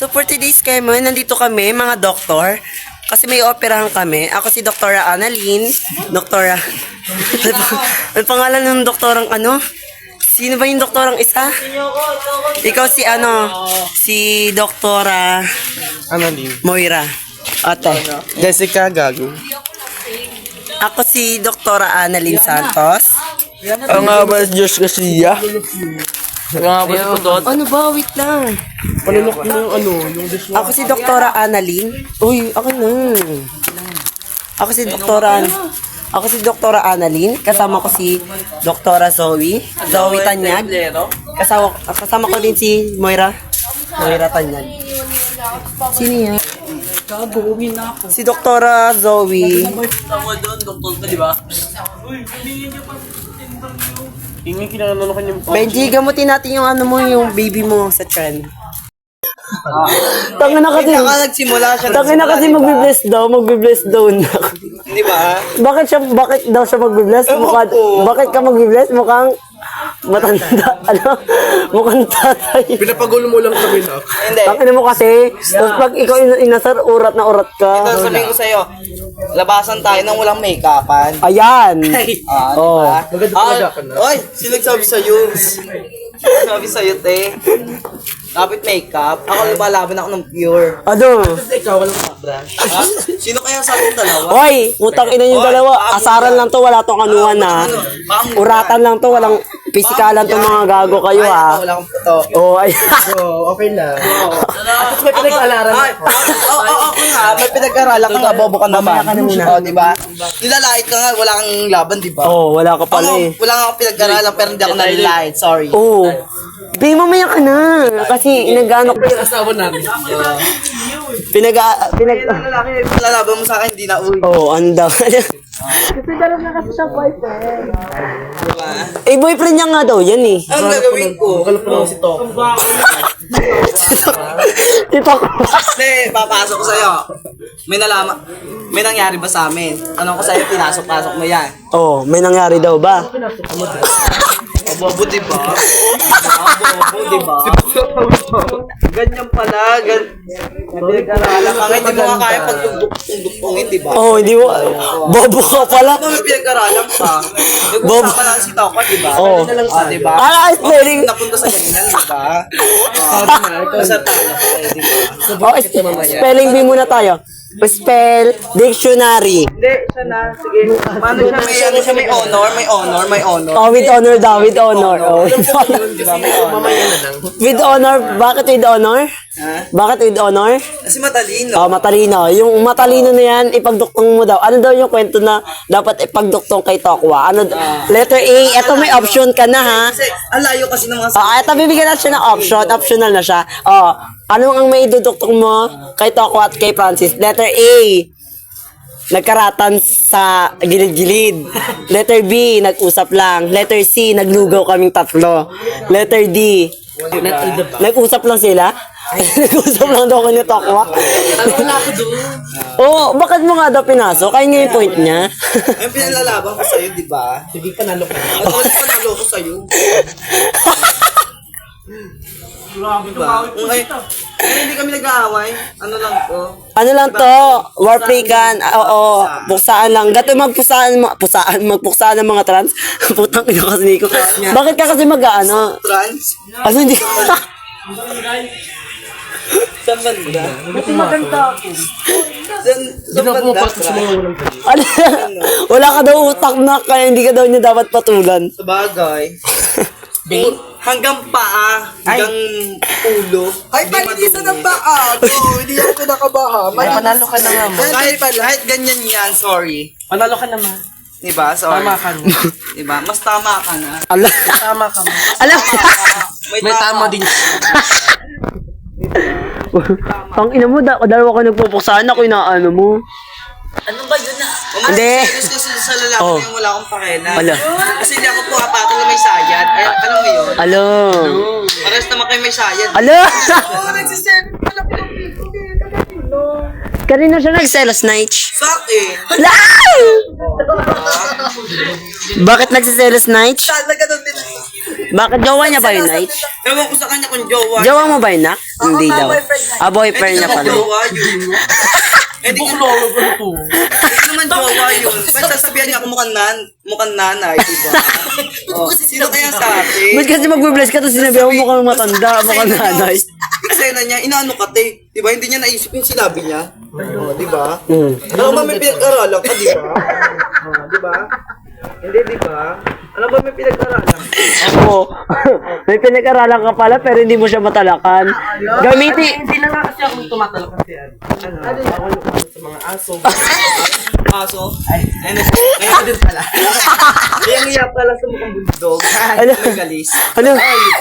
So for today's kemo, nandito kami mga doktor. Kasi may operahan kami. Ako si Doktora Annalyn. Doktora... Ano pangalan ng doktorang ano? Sino ba yung doktorang isa? Ikaw si ano? Si Doktora... Annalyn. Moira. Ate. Jessica Gago. Ako si Doktora Annalyn Santos. Ang nga ba Diyos Garcia? Ang nga ba si Pudot? Ano ba? Wait lang. Panunok mo yung ano, yung dishwasher. Ako si Doktora Annalyn. Uy, ako na. Ako si Doktora Annalyn. Kasama ko si Doktora Zoe. Zoe Tanyag. Kasama ko din si Moira. Moira Tanyag. Sino yan? Si Doktora Zoe. Tama doon, doktor ka, di ba? Hindi kinanalukan yung Benji, gamutin natin yung ano mo, yung baby mo sa tiyan. Tangina kasi. nagsimula siya. Tangina kasi magbe-bless daw na. Di ba? Bakit daw siya magbe-bless? Bakit ka magbe-bless? Mukhang matanda. Mukhang tatay. Pinapagulo mo lang kami na. Hindi. Tangina mo kasi. Tapos pag ikaw inasar, urat na urat ka. Ito, sabihin ko sa'yo, labasan tayo nang walang make-upan. Ayan. Oh. Oy, sino nagsabi sa'yo? Sabi sa'yo, te. Dapat make-up. Ako lumalaban ako ng pure. Ano? Ikaw, walang brush. Ha? Sino kaya sa ating dalawa? Hoy, utang ina yung dalawa. Asaran lang to, wala tong anuhan na. Uratan lang to, walang pisikalan tong mga gago kayo ha. Wala akong puto. Oh, ay. So, okay lang. At may pinag-alaran ako. Okay nga, may pinag-aralan ka nga, bobo ka naman. Mamaya ka na muna. O, diba? Nilalait ka nga, wala kang laban, diba? Oh, wala ka pala eh. Wala nga akong pinag-aralan, pero hindi ako nalilait. Sorry. Oh. Be, mamaya ka na. Kasi nag-ano ko. Asawa namin. Lalaban mo sa akin, hindi na uwi. Oh, anda. Eh, boyfriend niya nga daw yan eh. Ang gagawin ko? Kalap ko si Tok. Tito ko. Hindi, papasok ko sa'yo. May nangyari ba sa amin? Anong ko sa'yo, pinasok-pasok mo yan. Oh, may nangyari daw ba? Bobo, diba? Bobo, diba? Ganyan pala, pinag-aralan ka nga, hindi mo nga kaya pagtugtungin, diba? Oh, hindi mo. Bobo ka pala. Ano may pinag-aralan ka? Bobo. Nag-usapan lang si Toko, diba? Oh. Diba? Spelling. Napunta sa ganyan, diba? Masartano ko eh, diba? Oh, spelling bee muna tayo. Spell dictionary. Hindi, siya na. Sige. Paano siya? May honor, may honor, may honor. Oh, with honor daw, with honor. Oh, with honor. Diba? May honor. With honor, bakit with honor? Ha? Bakit with honor? Kasi matalino. Oh, matalino. Yung matalino na yan, ipagduktong mo daw. Ano daw yung kwento na dapat ipagduktong kay Tokwa? Ano? Letter A, eto may option ka na ha. Kasi ang layo kasi ng mga Oh, eto bibigyan natin siya ng option. Optional na siya. Oh, ano ang may iduduktong mo kay Tokwa at kay Francis? Letter A, nagkaratan sa gilid-gilid. Letter B, nag-usap lang. Letter C, naglugaw kaming tatlo. Letter D, nag-usap lang sila. Nag-usap lang daw kanya Tokwa. Oo, bakit mo nga daw pinasok? Kaya nga yung point niya. Ang pinalalaban ko sa'yo, di ba? Sige, panalo ka. Ano kasi panalo ko sa'yo? Diba? Hindi kami nag-aaway. Ano lang to? Ano lang to? Warfreakan. Oo, puksaan lang. Gato magpuksaan ng mga trans. Putang ina kasi Nico. Bakit ka kasi mag-ano? Trans? Ano hindi ko? Saan banda? Kasi maganda ako. Saan banda? Ano? Wala ka daw utak na kaya hindi ka daw niya dapat patulan. Sa bagay. Hanggang paa, hanggang ulo. Ay, panitisan ng baa. Hindi ako pinakabaha. Ay, panalo ka na nga mo. Kahit ganyan yan, sorry. Panalo ka naman. Diba? Sorry. Tama ka na. Diba? Mas tama ka na. Alam. Tama ka mo. Alam. May tama din. Pang ina mo, dalawa ka nagpupuksaan ako inaano mo. Ano ba yun na? Hindi. Kasi sa lalaki Oh. yung wala akong pakialam. Ala. Kasi hindi ako pumapatol na may sayad. Ay, alam mo yun? Alo. Pares naman kayo may sayad. Alo. Nagsisend. Alam ko yung Kanina siya nagselos, Nige. Sak eh. Hala! Bakit nagsiselos, Nige? Saan na ganun din? Bakit jowa niya ba yun, Nige? Ewan ko sa kanya kung jowa. Jowa mo ba yun, Nak? Hindi daw. Ah, boyfriend niya pala. Jowa yun. Eh, di ko naman jowa yun. Ba't sasabihan niya ako mukhang nanay, diba? Oh, sino kaya sa akin? Ba't kasi magbe-bless ka tapos sinabi mo mukhang matanda, mukhang nanay? Eksena niya, inaano ka, te. Diba, hindi niya naisip yung sinabi niya. Oh, diba? Hmm. Alam mo, may pinag-aralan ka, diba? Oh, diba? Hindi, diba? Alam mo, may pinag-aralan. Oo. May pinag-aralan ka pala pero hindi mo siya matalakan. Gamitin. Hindi na nga kasi ako tumatalak kasi ako sa mga aso. Aso? Ay, ngayon din pala. Ang iya pala sa mukhang bulldog. Ano? May galis. Ano?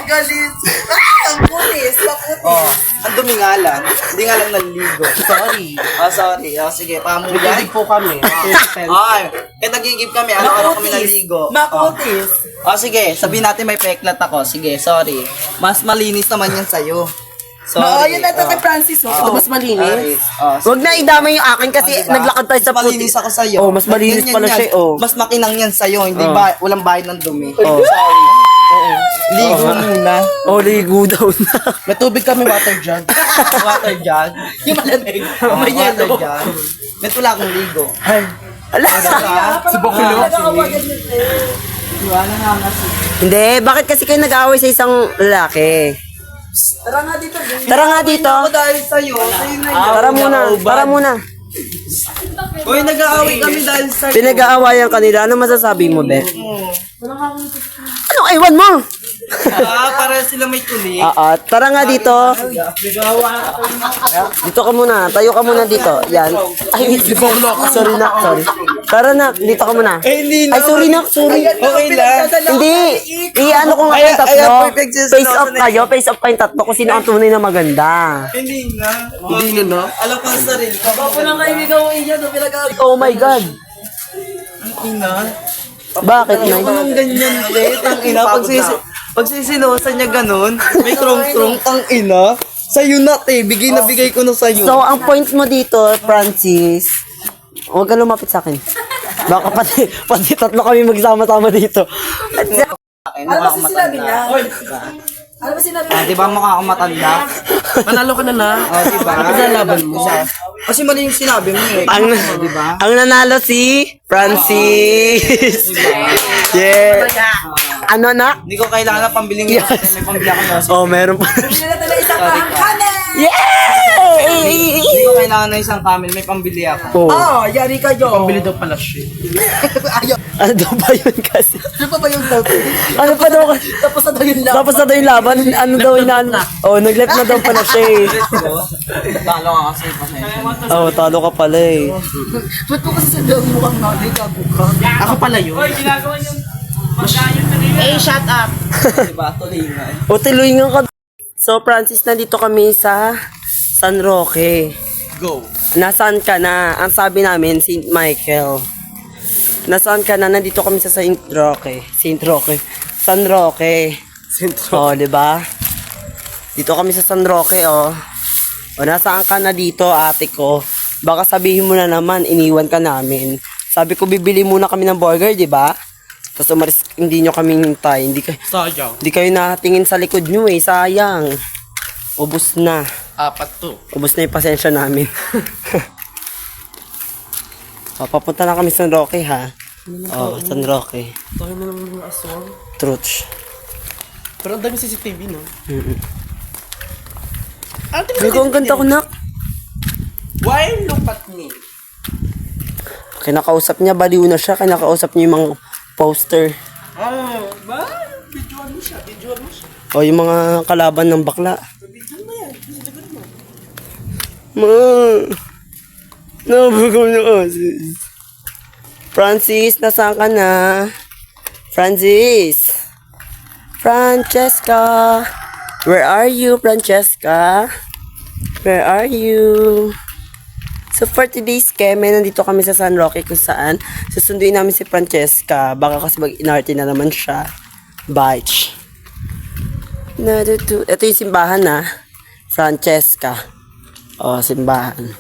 Galis! Ang pulis! Oh, ang dumi nga lang. Hindi nga lang naliligo. Sorry. Oh, sorry. Oh, sige, pamuyan. Nagigig po kami. Ay, kaya nagigib kami. Araw-araw kami naliligo. Makutis. Oh, sige. Sabihin natin may peklat ako. Sige, sorry. Mas malinis naman yan sa'yo. Sorry. yun na ito kay Francis. Oh. Mas malinis. Oh, Huwag na idamay yung akin kasi diba? naglakad tayo sa Mas malinis ako sa'yo. Oh, mas malinis Ganyan pala yan. siya, oh. Mas makinang yan sa'yo. Hindi Oh. ba, walang bayad ng dumi. Oh. Sorry. Ligo muna. Oh, ligo daw na. May tubig kami, water jug. Water jug. Yung malamig. May water jug. May wala akong ligo. Ala. Si Bokulo. Wala nga nga. Hindi, bakit kasi kayo nag-aaway sa isang lalaki? Tara nga dito. Tara nga dito. Ako dahil sa'yo. Sa'yo na yun. Tara muna, tara muna. Uy, nag-aaway kami dahil sa'yo. Pinag-aawayan kanila. Ano masasabi mo, Be? Ano, ewan mo? Para sila may tuli. Tara nga dito. Dito ka muna. Tayo ka muna dito. Yan. Ay, sorry na, sorry. Tara na, dito ka muna. hindi Ay, sorry na, sorry. Okay lang. Hindi. Ano ko nga kayong tatlo. Ayan, perfect just Face off kayo. Face off kayong tatlo kung sino ang tunay na maganda. Hindi na. Hindi na. Alam ko ang sarili ko. Oh my God. Ina. Bakit, Nay? Anong ganyan, te? Tang ina. Pag sisinosa niya ganun, may krong-krong, tang ina. Sa'yo na, te. Bigay na bigay ko na sa'yo. So, ang point mo dito, Francis, huwag ka lumapit sa akin. Baka pati tatlo kami magsama-sama dito. Ano ba sinabi niya? Ano ba sinabi niya? Di ba mukha akong matanda? Manalo ka na na. Di ba? Laban mo. Kasi mali yung sinabi mo eh. Di ba? Ang nanalo si Francis. Yeah. Ano na? Hindi ko kailangan na pambiling Yes. may pambili ako na. Oh, meron pa. Yeah! Hindi ko kailangan na isang camel, may pambili ako. Oh. Yari kayo. Pambili daw pala siya. Ano daw ba yun kasi? Ano pa ba yung topic? Ano pa daw? Tapos na daw yung laban. Tapos na daw yung laban. Ano daw yung Oh, nag-left na daw pala siya eh. Talo ka kasi pasensya. Oh, talo ka pala eh. Ba't mo kasi sabihan mo mukhang nanay gago ka? Ako pala yun. Eh, shut up. Diba? Tulingan. O, tiluingan ka. So, Francis, nandito kami sa San Roque. Go. Nasaan ka na? Ang sabi namin, St. Michael. Nasaan ka na? Nandito kami sa St. Roque. St. Roque. San Roque. Oh, di ba? Dito kami sa San Roque, oh. O, nasaan ka na dito, ate ko? Baka sabihin mo na naman, iniwan ka namin. Sabi ko, bibili muna kami ng burger, di ba? Tapos umalis, hindi nyo kami hintay. Sayang. Hindi kayo nakatingin sa likod nyo eh, sayang. Ubus na. 4 to. Ubus na yung pasensya namin. O, papunta na kami sa San Roque, ha? Oh, San Roque. Tayo na naman yung aswang. Truth. Pero ang dami CCTV, no? Ay, ang ganda ko, nak. Why look at me? Kinakausap niya, baliw na siya. Kinakausap niya yung mga poster. Oh, ba? Videoan mo siya. Videoan mo siya. O, yung mga kalaban ng bakla. Videoan mo yan. Videoan mo. Ma! Nabagaw na kasi. Francis, nasaan ka na? Francis! Francesca! Where are you, Francesca? Where are you? So for today's keme, nandito kami sa San Roque kung saan susunduin namin si Francesca. Baka kasi mag-inarte na naman siya. Bye. Ito yung simbahan na. Francesca. Oh, simbahan.